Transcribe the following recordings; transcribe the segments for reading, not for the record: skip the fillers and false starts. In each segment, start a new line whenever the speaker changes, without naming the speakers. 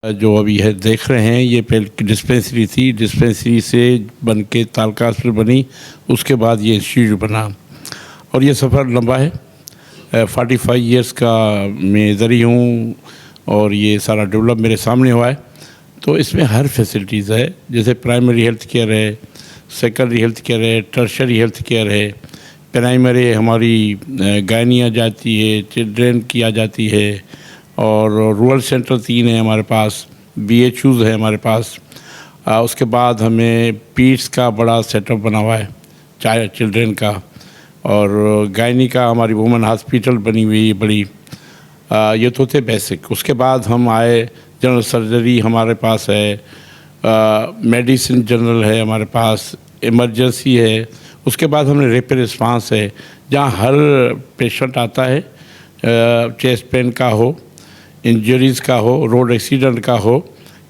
जो अभी है देख रहे हैं ये पहले डिस्पेंसरी थी। डिस्पेंसरी से बन के तालका हॉस्पिटल बनी, उसके बाद ये इंस्टीट्यूट बना और ये सफ़र लंबा है। 45 इयर्स का मैं इधर ही हूँ और ये सारा डेवलप मेरे सामने हुआ है। तो इसमें हर फैसिलिटीज़ है, जैसे प्राइमरी हेल्थ केयर है, सेकेंडरी हेल्थ केयर है, टर्शरी हेल्थ केयर है। प्राइमरी हमारी गायनी आ जाती है, चिल्ड्रेन की आ जाती है और रूरल सेंटर 3 है हमारे पास, BHUs है हमारे पास। उसके बाद हमें पीड्स का बड़ा सेटअप बना हुआ है, चाइल्ड चिल्ड्रेन का, और गायनी का हमारी वुमेन हॉस्पिटल बनी हुई है बड़ी। ये तो थे बेसिक। उसके बाद हम आए, जनरल सर्जरी हमारे पास है, मेडिसिन जनरल है हमारे पास, इमरजेंसी है। उसके बाद हमने रैपिड रिस्पांस है, जहाँ हर पेशेंट आता है, चेस्ट पेन का हो, इंजरीज़ का हो, रोड एक्सीडेंट का हो,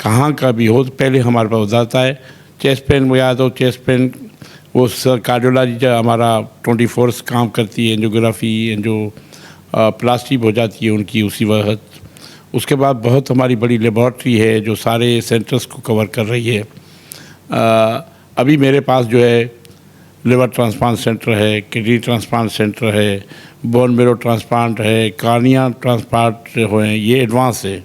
कहाँ का भी हो, तो पहले हमारे पास जाता है। चेस्ट पेन में याद हो, चेस्ट पेन वो कार्डियोलॉजी जो हमारा 24 काम करती है, एंजियोग्राफी, एंजियो प्लास्टिक हो जाती है उनकी उसी वक्त। उसके बाद बहुत हमारी बड़ी लेबॉर्ट्री है जो सारे सेंटर्स को कवर कर रही है। अभी मेरे पास जो है लिवर ट्रांसप्लांट सेंटर है, किडनी ट्रांसप्लांट सेंटर है, बोन मेरो ट्रांसप्लांट है, कार्निया ट्रांसप्लांट हुए, ये एडवांस है,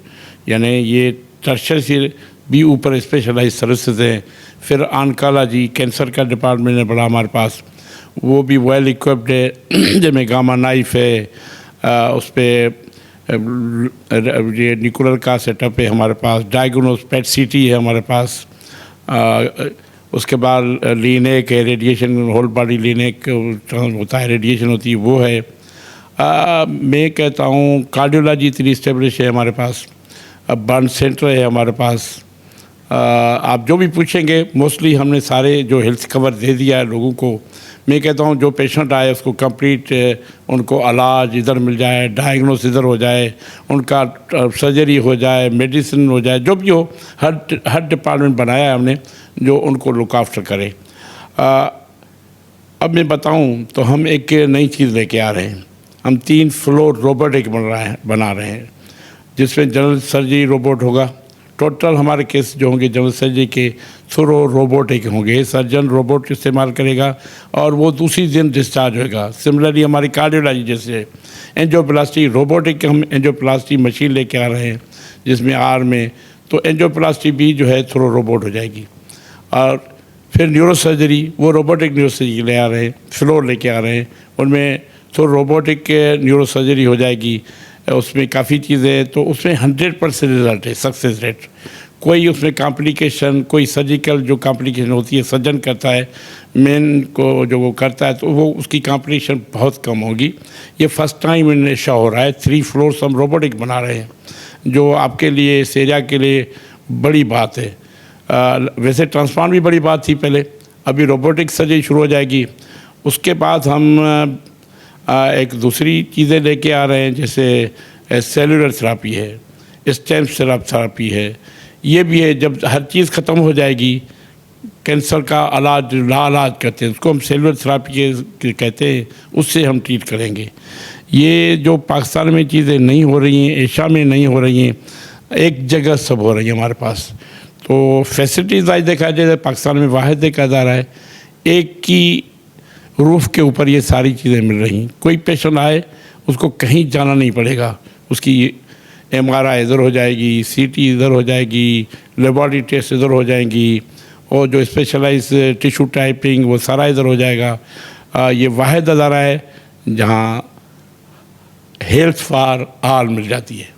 यानी ये टर्शरी से भी ऊपर स्पेशलाइज सर्विसेज हैं। फिर ऑन्कोलॉजी, कैंसर का डिपार्टमेंट है बड़ा हमारे पास, वो भी वेल इक्विप्ड है, जिसमें गामा नाइफ है, उस पर ये न्यूक्लियर का सेटअप है हमारे पास, डायग्नोस पेट CT है हमारे पास। उसके बाद लीनेक है, रेडिएशन होल बॉडी लीनेक होता है, रेडिएशन होती है, वो है। मैं कहता हूँ कार्डियोलॉजी इतनी इस्टेब्लिश है हमारे पास। अब बर्न सेंटर है हमारे पास। आप जो भी पूछेंगे मोस्टली हमने सारे जो हेल्थ कवर दे दिया है लोगों को। मैं कहता हूँ जो पेशेंट आए उसको कंप्लीट उनको इलाज इधर मिल जाए, डायग्नोस इधर हो जाए, उनका सर्जरी हो जाए, मेडिसिन हो जाए, जो भी हो, हर डिपार्टमेंट बनाया है हमने जो उनको लुक आफ्टर करे। अब मैं बताऊं तो हम एक नई चीज़ लेके आ रहे हैं। हम 3 फ्लोर रोबोटिक बना रहे हैं, जिसमें जनरल सर्जरी रोबोट होगा। टोटल हमारे केस जो होंगे जनरल सर्जरी के थ्रू रोबोटिक होंगे, सर्जन रोबोट इस्तेमाल करेगा और वो दूसरी दिन डिस्चार्ज होगा। सिमिलरली हमारी कार्डियोलॉजी जैसे एंजियोप्लास्टी रोबोटिक, हम एंजियोप्लास्टी मशीन लेके आ रहे हैं जिसमें आर्म में, तो एंजियोप्लास्टी भी जो है थ्रू रोबोट हो जाएगी। और फिर न्यूरो सर्जरी, वो रोबोटिक न्यूरो सर्जरी ले आ रहे हैं, फ्लोर लेके आ रहे हैं, उनमें तो रोबोटिक न्यूरो सर्जरी हो जाएगी। उसमें काफ़ी चीज़ें, तो उसमें 100% रिजल्ट है, सक्सेस रेट। कोई उसमें कॉम्प्लिकेशन, कोई सर्जिकल जो कॉम्प्लिकेशन होती है सर्जन करता है, मेन को जो वो करता है, तो वो उसकी कॉम्प्लिकेशन बहुत कम होगी। ये फर्स्ट टाइम इन्हें शो हो रहा है। 3 फ्लोर्स हम रोबोटिक बना रहे हैं, जो आपके लिए इस एरिया के लिए बड़ी बात है। वैसे ट्रांसप्लांट भी बड़ी बात थी पहले, अभी रोबोटिक सर्जरी शुरू हो जाएगी। उसके बाद हम एक दूसरी चीज़ें लेके आ रहे हैं, जैसे सेलुलर थेरापी है, स्टेम सेल थेरापी है, ये भी है। जब हर चीज़ ख़त्म हो जाएगी, कैंसर का इलाज लाइलाज करते हैं उसको हम सेलुलर थेरापी कहते हैं, उससे हम ट्रीट करेंगे। ये जो पाकिस्तान में चीज़ें नहीं हो रही हैं, एशिया में नहीं हो रही हैं, एक जगह सब हो रही है हमारे पास। तो फैसिलिटीज़ आज देखा जाए पाकिस्तान में वाहिद देखा जा रहा है, एक की रूफ़ के ऊपर ये सारी चीज़ें मिल रही हैं। कोई पेशेंट आए उसको कहीं जाना नहीं पड़ेगा, उसकी MRI इधर हो जाएगी, CT इधर हो जाएगी, लेबॉरेटरी टेस्ट इधर हो जाएंगी, और जो स्पेशलाइज टिश्यू टाइपिंग वो सारा इधर हो जाएगा। ये वाहिद अदारा है जहाँ हेल्थ फॉर ऑल मिल जाती है।